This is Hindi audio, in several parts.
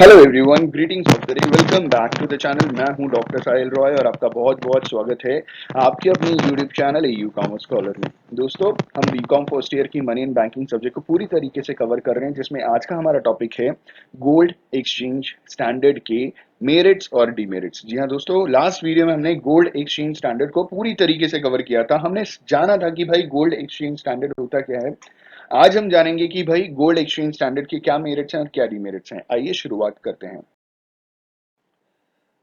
Hello everyone, greetings of the day. Welcome back to the channel. मैं हूं डॉक्टर साहिल रॉय और आपका बहुत बहुत स्वागत है आपके अपने YouTube channel you commerce scholar में। दोस्तों, हम बीकॉम फर्स्ट ईयर की मनी एंड बैंकिंग सब्जेक्ट को पूरी तरीके से कवर कर रहे हैं, जिसमें आज का हमारा टॉपिक है गोल्ड एक्सचेंज स्टैंडर्ड के मेरिट्स और डीमेरिट्स। जी हाँ दोस्तों, लास्ट वीडियो में हमने गोल्ड एक्सचेंज स्टैंडर्ड को पूरी तरीके से कवर किया था। हमने जाना था कि भाई गोल्ड एक्सचेंज स्टैंडर्ड होता क्या है। आज हम जानेंगे कि भाई गोल्ड एक्सचेंज स्टैंडर्ड के क्या मेरिट्स हैं और क्या डीमेरिट्स हैं। आइए शुरुआत करते हैं।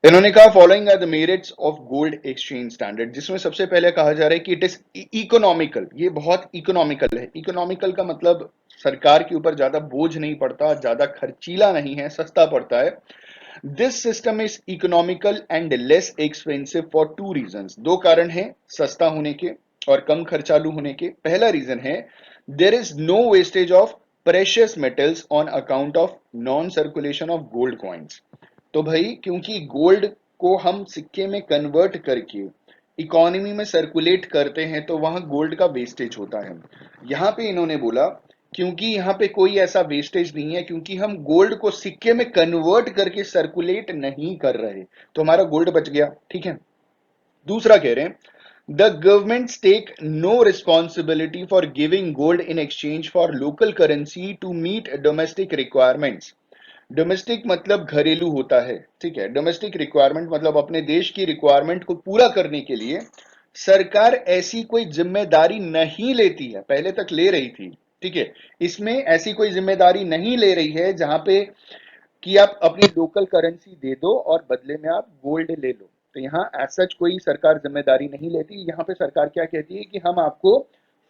इन्होंने कहा following are the merits of gold exchange standard, जिसमें सबसे पहले कहा जा रहा है कि इट इज इकोनॉमिकल। ये बहुत इकोनॉमिकल है। इकोनॉमिकल का मतलब सरकार के ऊपर ज्यादा बोझ नहीं पड़ता, ज्यादा खर्चीला नहीं है, सस्ता पड़ता है। This system is economical and less expensive for two reasons. दो कारण हैं सस्ता होने के और कम खर्चालू होने के। पहला रीजन है there is no wastage of precious metals on account of non circulation of gold coins. तो भाई क्योंकि गोल्ड को हम सिक्के में कन्वर्ट करके इकोनॉमी में सर्कुलेट करते हैं तो वहां गोल्ड का वेस्टेज होता है। यहां पे इन्होंने बोला क्योंकि यहां पे कोई ऐसा वेस्टेज नहीं है, क्योंकि हम गोल्ड को सिक्के में कन्वर्ट करके सर्कुलेट नहीं कर रहे, तो हमारा गोल्ड बच गया। ठीक है। दूसरा कह रहे हैं the government take no responsibility for giving gold in exchange for local currency to meet domestic requirements. Domestic मतलब घरेलू होता है। ठीक है। डोमेस्टिक रिक्वायरमेंट मतलब अपने देश की रिक्वायरमेंट को पूरा करने के लिए सरकार ऐसी कोई जिम्मेदारी नहीं लेती है। पहले तक ले रही थी। ठीक है। इसमें ऐसी कोई जिम्मेदारी नहीं ले रही है जहां पे कि आप अपनी लोकल करेंसी दे दो और बदले में आप गोल्ड ले लो। तो यहाँ एज सच कोई सरकार जिम्मेदारी नहीं लेती। यहाँ पे सरकार क्या कहती है कि हम आपको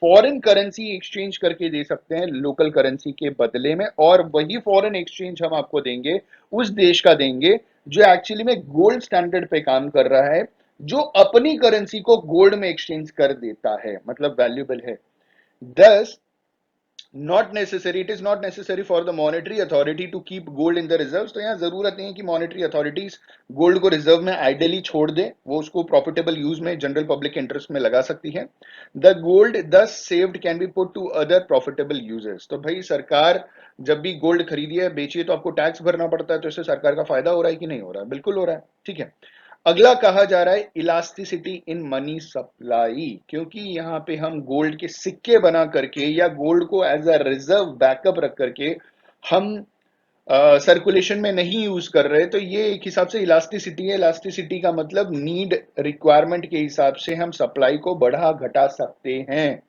फॉरेन करेंसी एक्सचेंज करके दे सकते हैं लोकल करेंसी के बदले में, और वही फॉरेन एक्सचेंज हम आपको देंगे उस देश का देंगे जो एक्चुअली में गोल्ड स्टैंडर्ड पे काम कर रहा है, जो अपनी करेंसी को गोल्ड में एक्सचेंज कर देता है, मतलब वैल्यूएबल है। Thus not necessary, it is not necessary for the monetary authority to keep gold in the reserve. तो यहाँ जरूरत नहीं है कि मॉनेटरी अथॉरिटीज गोल्ड को रिजर्व में आइडली छोड़ दे, वो उसको प्रॉफिटेबल यूज में जनरल पब्लिक इंटरेस्ट में लगा सकती है। The gold thus saved can be put to other profitable uses. तो भाई सरकार जब भी गोल्ड खरीदी है बेची है तो आपको टैक्स भरना पड़ता है, तो इससे सरकार का फायदा हो रहा है कि नहीं हो रहा है? बिल्कुल हो रहा है। ठीक है। अगला कहा जा रहा है इलास्टिसिटी इन मनी सप्लाई, क्योंकि यहाँ पे हम गोल्ड के सिक्के बना करके या गोल्ड को एज अ रिजर्व बैकअप रख करके हम सर्कुलेशन में नहीं यूज कर रहे, तो ये एक हिसाब से इलास्टिसिटी है। इलास्टिसिटी का मतलब नीड रिक्वायरमेंट के हिसाब से हम सप्लाई को बढ़ा घटा सकते हैं।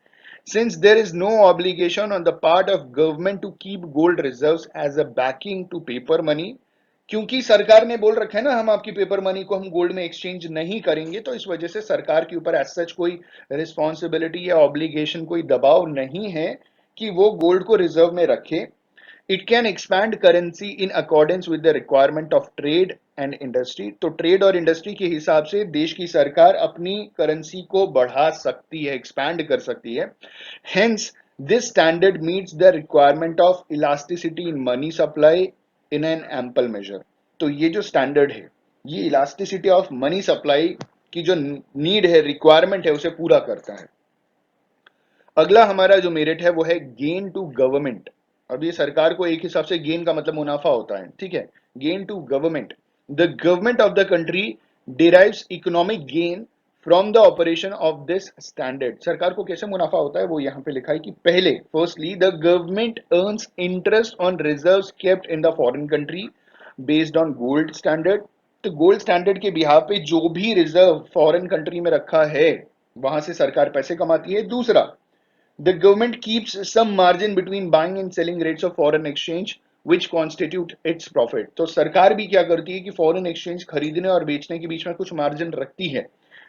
Since there is no obligation on the part of government to keep gold reserves as a backing to paper money, क्योंकि सरकार ने बोल रखा है ना हम आपकी पेपर मनी को हम गोल्ड में एक्सचेंज नहीं करेंगे, तो इस वजह से सरकार के ऊपर एज सच कोई रिस्पॉन्सिबिलिटी या ऑब्लिगेशन, कोई दबाव नहीं है कि वो गोल्ड को रिजर्व में रखे। It can expand currency in accordance with the requirement of trade and industry. तो ट्रेड और इंडस्ट्री के हिसाब से देश की सरकार अपनी करेंसी को बढ़ा सकती है, एक्सपैंड कर सकती है। Hence this standard meets the requirement of elasticity in money supply in an ample measure. तो ये जो स्टैंडर्ड है ये इलास्टिसिटी ऑफ मनी सप्लाई की जो नीड है, रिक्वायरमेंट है, उसे पूरा करता है। अगला हमारा जो मेरिट है वो है गेन टू गवर्नमेंट। अब ये सरकार को एक हिसाब से गेन का मतलब मुनाफा होता है। ठीक है। Gain to government, the government of the country derives economic gain from the operation of this standard. सरकार को कैसे मुनाफा होता है वो यहां पे लिखा है कि पहले firstly the government earns interest on reserves kept in the foreign country based on gold standard. तो गोल्ड स्टैंडर्ड के बिहार पे जो भी रिजर्व फॉरेन कंट्री में रखा है वहां से सरकार पैसे कमाती है। दूसरा, the government keeps some margin between buying and selling rates of foreign exchange which constitute its profit। तो सरकार भी क्या करती है कि फॉरेन एक्सचेंज खरीदने और बेचने के बीच में कुछ मार्जिन रखती है।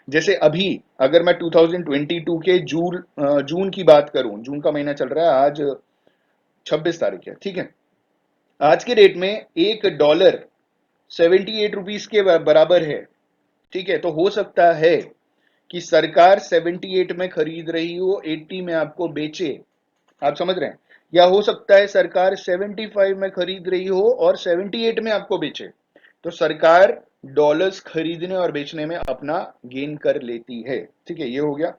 जैसे अभी अगर मैं 2022 के जून की बात करूं, जून का महीना चल रहा है, आज 26 तारीख है। ठीक है। आज के रेट में एक डॉलर 78 रुपीज के बराबर है। ठीक है। तो हो सकता है कि सरकार 78 में खरीद रही हो, 80 में आपको बेचे। आप समझ रहे हैं? या हो सकता है सरकार 75 में खरीद रही हो और 78 में आपको बेचे। तो सरकार डॉलर्स खरीदने और बेचने में अपना गेन कर लेती है। ठीक है। ये हो गया।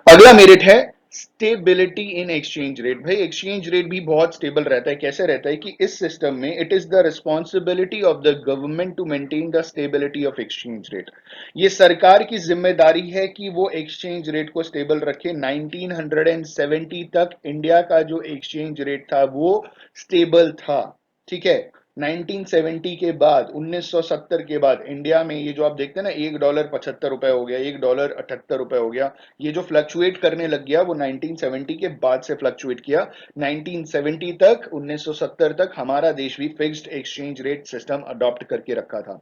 अगला मेरिट है स्टेबिलिटी इन एक्सचेंज रेट। भाई एक्सचेंज रेट भी बहुत स्टेबल रहता है। कैसे रहता है कि इस सिस्टम में it is the responsibility of the government to maintain the stability of exchange rate. ये सरकार की जिम्मेदारी है कि वो एक्सचेंज रेट को स्टेबल रखे। 1970 तक इंडिया का जो एक्सचेंज रेट था वो स्टेबल था। ठीक है, 1970 के बाद 1970 के बाद इंडिया में ये जो आप देखते हैं ना, $1.75 हो गया, $1.78 हो गया, ये जो फ्लक्चुएट करने लग गया वो 1970 के बाद से फ्लक्चुएट किया। 1970 तक 1970 तक हमारा देश भी fixed exchange rate system adopt करके रखा था।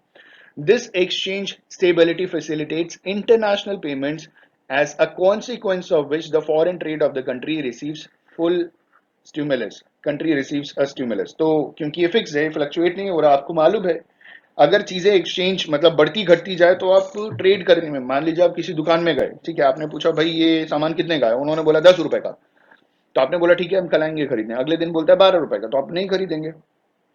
This exchange stability facilitates international payments as a consequence of which the foreign trade of the country receives full stimulus. Country receives a stimulus. तो क्योंकि ये फिक्स है, फ्लक्चुएट नहीं हो रहा, आपको मालूम है अगर चीजें एक्सचेंज मतलब बढ़ती घटती जाए तो आप ट्रेड करने में, मान लीजिए आप किसी दुकान में गए, ठीक है, आपने पूछा भाई ये सामान कितने का है, उन्होंने बोला ₹10 का, तो आपने बोला ठीक है हम कल आएंगे खरीदने, अगले दिन बोलता है ₹12 का, तो आप नहीं खरीदेंगे।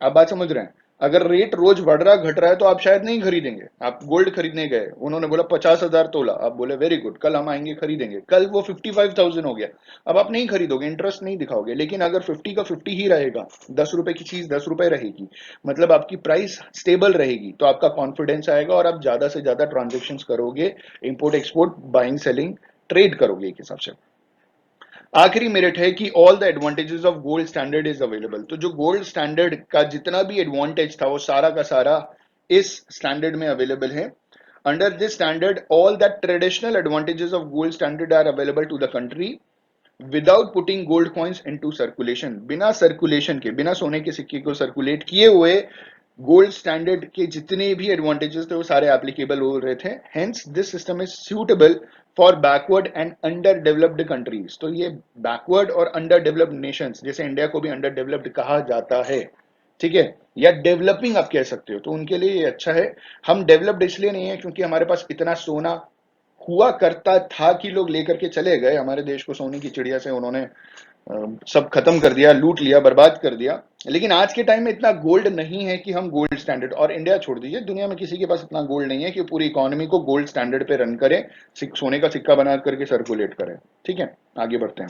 आप बात समझ रहे हैं? अगर रेट रोज बढ़ रहा घट रहा है तो आप शायद नहीं खरीदेंगे। आप गोल्ड खरीदने गए, उन्होंने बोला 50,000 तोला, आप बोले वेरी गुड, कल हम आएंगे खरीदेंगे, कल वो 55,000 हो गया, अब आप नहीं खरीदोगे, इंटरेस्ट नहीं दिखाओगे। लेकिन अगर 50 का 50 ही रहेगा, ₹10 की चीज ₹10 रहेगी, मतलब आपकी प्राइस स्टेबल रहेगी, तो आपका कॉन्फिडेंस आएगा और आप ज्यादा से ज्यादा ट्रांजेक्शन करोगे, import export buying selling trade करोगे एक हिसाब से। आखिरी मेरिट है कि all the advantages of gold standard is available. तो जो गोल्ड स्टैंडर्ड का जितना भी एडवांटेज था वो सारा का सारा इस स्टैंडर्ड में अवेलेबल है। Under this standard all the traditional advantages of gold standard are available to the country without putting gold coins into circulation. बिना सर्कुलेशन के, बिना सोने के सिक्के को सर्कुलेट किए हुए गोल्ड स्टैंडर्ड के जितने भी एडवांटेजेस थे वो सारे एप्लीकेबल हो रहे थे। Hence this system is suitable for backward and under developed countries. तो ये बैकवर्ड और अंडर डेवलप्ड नेशंस, जैसे इंडिया को भी अंडर डेवलप्ड कहा जाता है, ठीक है, या डेवलपिंग आप कह सकते हो, तो उनके लिए ये अच्छा है। हम डेवलप्ड इसलिए नहीं है क्योंकि हमारे पास इतना सोना हुआ करता था कि लोग लेकर के चले गए हमारे देश को, सोने की चिड़िया से उन्होंने सब खत्म कर दिया, लूट लिया, बर्बाद कर दिया। लेकिन आज के टाइम में इतना गोल्ड नहीं है कि हम गोल्ड स्टैंडर्ड, और इंडिया छोड़ दीजिए, दुनिया में किसी के पास इतना गोल्ड नहीं है कि पूरी इकोनॉमी को गोल्ड स्टैंडर्ड पे रन करे, सोने का सिक्का बना करके सर्कुलेट करे। ठीक है, आगे बढ़ते हैं।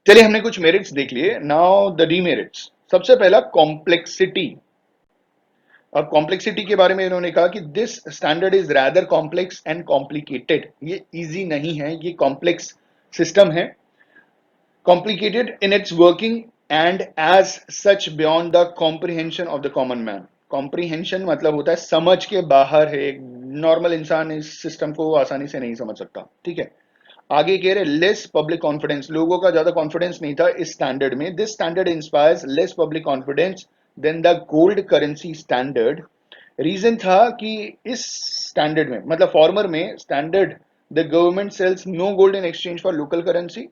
चलिए, हमने कुछ मेरिट्स देख लिए, नाउ द डीमेरिट्स। सबसे पहला कॉम्प्लेक्सिटी। अब कॉम्प्लेक्सिटी के बारे में इन्होंने कहा कि this standard is rather complex and complicated. ये इजी नहीं है, ये कॉम्प्लेक्स सिस्टम है, complicated in its working and as such beyond the comprehension of the common man। comprehension मतलब होता है समझ के बाहर है, नॉर्मल इंसान इस सिस्टम को आसानी से नहीं समझ सकता। ठीक है, आगे कह रहे लेस पब्लिक कॉन्फिडेंस, लोगों का ज्यादा कॉन्फिडेंस नहीं था इस स्टैंडर्ड में। This standard inspires less public confidence than the gold currency standard. Reason था कि इस स्टैंडर्ड में, मतलब फॉर्मर में standard, the government sells no gold in exchange for local currency.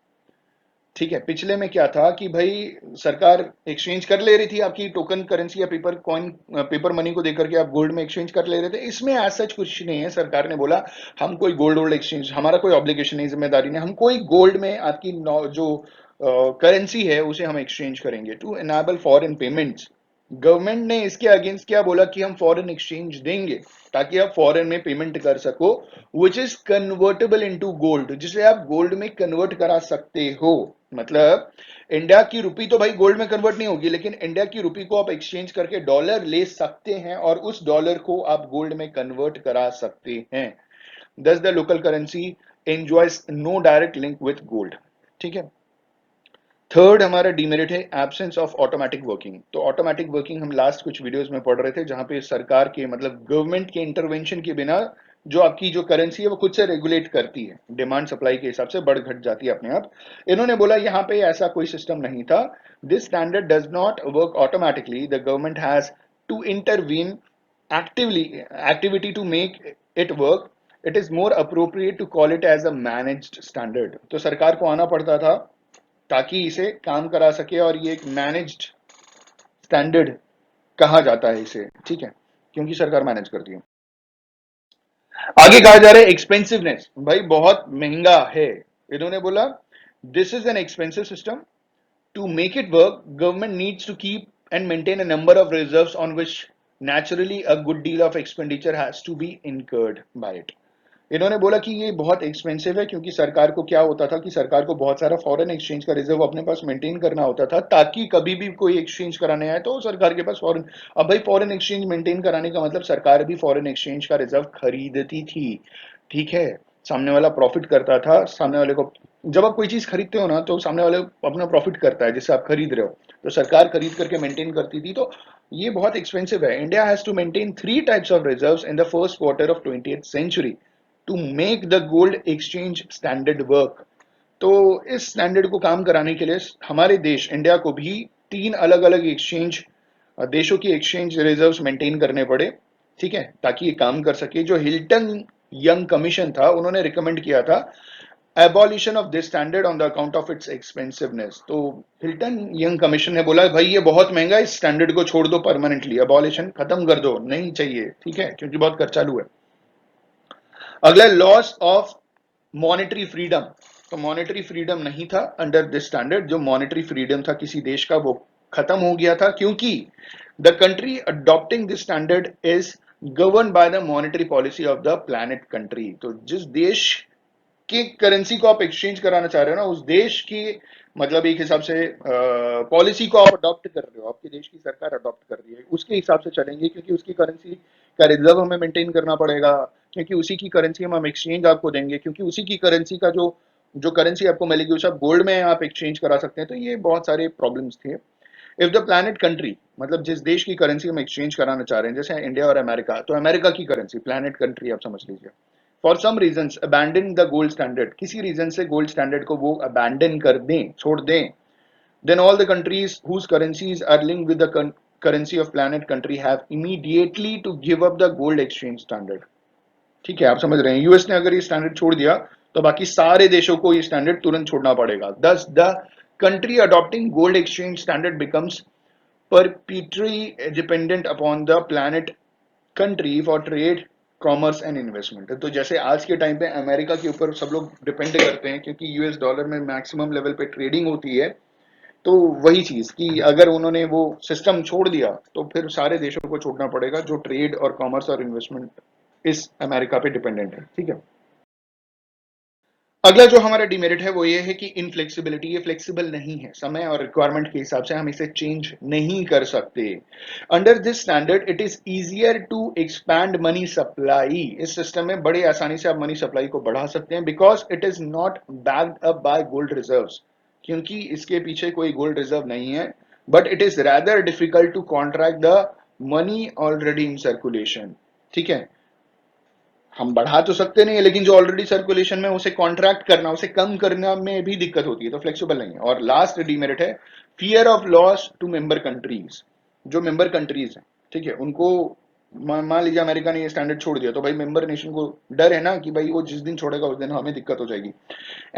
ठीक है, पिछले में क्या था कि भाई सरकार एक्सचेंज कर ले रही थी आपकी टोकन करेंसी या पेपर कॉइन, पेपर मनी को देकर के आप गोल्ड में एक्सचेंज कर ले रहे थे। इसमें एज सच कुछ नहीं है। सरकार ने बोला हम कोई गोल्ड वोल्ड एक्सचेंज, हमारा कोई ऑब्लिगेशन नहीं, जिम्मेदारी नहीं, हम कोई गोल्ड में आपकी जो करेंसी है उसे हम एक्सचेंज करेंगे to enable foreign payments. Government ने इसके अगेंस्ट क्या बोला कि हम फॉरेन एक्सचेंज देंगे ताकि आप फॉरेन में पेमेंट कर सको, which is convertible into gold, जिसे आप गोल्ड में कन्वर्ट करा सकते हो। मतलब इंडिया की रुपी तो भाई गोल्ड में कन्वर्ट नहीं होगी, लेकिन इंडिया की रुपी को आप एक्सचेंज करके डॉलर ले सकते हैं और उस डॉलर को आप गोल्ड में कन्वर्ट करा सकते हैं। Thus the local currency enjoys no direct link with gold. ठीक है, थर्ड हमारा डीमेरिट है एब्सेंस ऑफ ऑटोमेटिक वर्किंग। तो ऑटोमेटिक वर्किंग हम लास्ट कुछ वीडियोस में पढ़ रहे थे, जहां पे सरकार के मतलब गवर्नमेंट के इंटरवेंशन के बिना जो आपकी जो करेंसी है वो खुद से रेगुलेट करती है, डिमांड सप्लाई के हिसाब से बढ़ घट जाती है अपने आप। इन्होंने बोला यहाँ पे ऐसा कोई सिस्टम नहीं था। This standard does not work automatically, the government has to intervene actively activity to make it work. It is more appropriate to call it as a managed standard. तो सरकार को आना पड़ता था ताकि इसे काम करा सके, और ये एक मैनेज्ड स्टैंडर्ड कहा जाता है इसे। ठीक है, क्योंकि सरकार मैनेज करती है। आगे कहा जा रहा है एक्सपेंसिवनेस, भाई बहुत महंगा है। इन्होंने बोला this is an expensive system, to make it work government needs to keep and maintain a number of reserves on which naturally a good deal of expenditure has to be incurred by it। इन्होंने बोला कि ये बहुत एक्सपेंसिव है, क्योंकि सरकार को क्या होता था कि सरकार को बहुत सारा फॉरेन एक्सचेंज का रिजर्व अपने पास मेंटेन करना होता था, ताकि कभी भी कोई एक्सचेंज कराने आए तो सरकार के पास फॉरेन, अब भाई फॉरेन एक्सचेंज मेंटेन कराने का मतलब सरकार भी फॉरेन एक्सचेंज का रिजर्व खरीदती थी। ठीक है, सामने वाला प्रॉफिट करता था, सामने वाले को, जब आप कोई चीज खरीदते हो ना तो सामने वाले अपना प्रॉफिट करता है जिससे आप खरीद रहे हो, तो सरकार खरीद करके मेंटेन करती थी। तो ये बहुत एक्सपेंसिव है। India has to maintain 3 types of reserves in the first quarter of 20th century to make the gold exchange standard work. तो इस स्टैंडर्ड को काम कराने के लिए हमारे देश इंडिया को भी 3 अलग अलग एक्सचेंज, देशों की एक्सचेंज रिजर्व्स मेंटेन करने पड़े। ठीक है, ताकि ये काम कर सके। जो हिल्टन यंग कमीशन था, उन्होंने रिकमेंड किया था abolition of this standard on the account of its expensiveness. तो हिल्टन यंग कमीशन ने बोला भाई ये बहुत महंगा है, इस स्टैंडर्ड को छोड़ दो परमानेंटली, एबॉलिशन खत्म कर दो, नहीं चाहिए। ठीक है, क्योंकि बहुत खर्च चालू है। अगला लॉस ऑफ मॉनेटरी फ्रीडम। तो मॉनेटरी फ्रीडम नहीं था अंडर दिस स्टैंडर्ड। जो मॉनेटरी फ्रीडम था किसी देश का, वो खत्म हो गया था, क्योंकि the country adopting this standard is govern by the monetary policy of the planet country. तो जिस देश की करेंसी को आप एक्सचेंज कराना चाह रहे हो ना, उस देश की, मतलब एक हिसाब से पॉलिसी को आप अडॉप्ट कर रहे हो, आपके देश की सरकार अडॉप्ट कर रही है, उसके हिसाब से चलेंगे, क्योंकि उसकी करेंसी का रिजर्व हमें मेंटेन करना पड़ेगा, क्योंकि उसी की करेंसी हम एक्सचेंज आपको देंगे, क्योंकि उसी की करेंसी का जो जो करेंसी आपको मिलेगी उसे आप गोल्ड में आप एक्सचेंज करा सकते हैं। तो ये बहुत सारे प्रॉब्लम्स थे। इफ द प्लैनेट कंट्री, मतलब जिस देश की करेंसी हम एक्सचेंज कराना चाह रहे हैं, जैसे इंडिया और अमेरिका, तो अमेरिका की करेंसी प्लैनेट कंट्री आप समझ लीजिए, for some reason abandon the gold standard, किसी रीजन से गोल्ड स्टैंडर्ड को वो अबैंडन कर दें, छोड़ दें, then all the countries whose currencies are linked with the currency of planet country have immediately to give up the gold exchange standard। ठीक है, आप समझ रहे हैं, यूएस ने अगर ये स्टैंडर्ड छोड़ दिया तो बाकी सारे देशों को ये स्टैंडर्ड तुरंत छोड़ना पड़ेगा। thus the country adopting gold exchange standard becomes perpetually dependent upon the planet country for trade, commerce and investment. तो जैसे आज के टाइम पे अमेरिका के ऊपर सब लोग डिपेंड करते हैं, क्योंकि यूएस डॉलर में मैक्सिमम लेवल पे ट्रेडिंग होती है। तो वही चीज कि अगर उन्होंने वो सिस्टम छोड़ दिया तो फिर सारे देशों को छोड़ना पड़ेगा जो ट्रेड और कॉमर्स और इन्वेस्टमेंट इस अमेरिका पे डिपेंडेंट है। ठीक है, अगला जो हमारा डिमेरिट है वो ये है कि इनफ्लेक्सिबिलिटी, ये फ्लेक्सिबल नहीं है, समय और रिक्वायरमेंट के हिसाब से हम इसे चेंज नहीं कर सकते। Under this standard it is easier to expand money supply. इस सिस्टम में बड़े आसानी से आप मनी सप्लाई को बढ़ा सकते हैं, because it is not backed up by gold reserves, क्योंकि इसके पीछे कोई गोल्ड रिजर्व नहीं है। But it is rather difficult to contract the money already in circulation. ठीक है, हम बढ़ा तो सकते नहीं है, लेकिन जो ऑलरेडी सर्कुलेशन में, उसे कॉन्ट्रैक्ट करना, उसे कम करना में भी दिक्कत होती है, तो फ्लेक्सिबल नहीं है। और लास्ट डिमेरिट है fear of loss to member countries. जो मेंबर कंट्रीज हैं, ठीक है, उनको मान लीजिए अमेरिका ने ये स्टैंडर्ड छोड़ दिया, तो भाई मेंबर नेशन को डर है ना कि भाई वो जिस दिन छोड़ेगा उस दिन हमें दिक्कत हो जाएगी।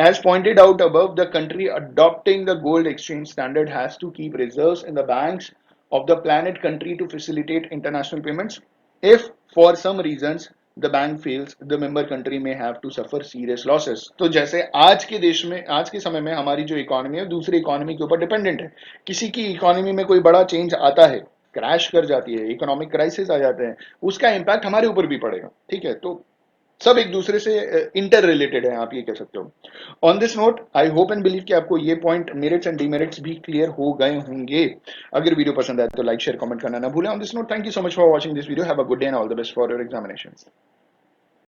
As pointed out above, the country adopting the gold exchange standard has to keep reserves in the banks of the planet country to facilitate international payments. If for some reasons the bank fails, the member country may have to suffer serious losses। तो जैसे आज के देश में, आज के समय में हमारी जो इकोनॉमी है दूसरी इकोनॉमी के ऊपर डिपेंडेंट है। किसी की इकोनॉमी में कोई बड़ा चेंज आता है, क्रैश कर जाती है, इकोनॉमिक क्राइसिस आ जाते हैं, उसका इम्पैक्ट हमारे ऊपर भी पड़ेगा। ठीक है, तो सब एक दूसरे से इंटर रिलेटेड है, आप ये कह सकते हो। On this note I hope and believe कि आपको ये पॉइंट, मेरिट्स एंड डिमेरिट्स भी क्लियर हो गए होंगे। अगर वीडियो पसंद आए तो लाइक शेयर कमेंट करना ना भूलें। On this note thank you so much for watching this video. Have a good day and all the best for your examinations.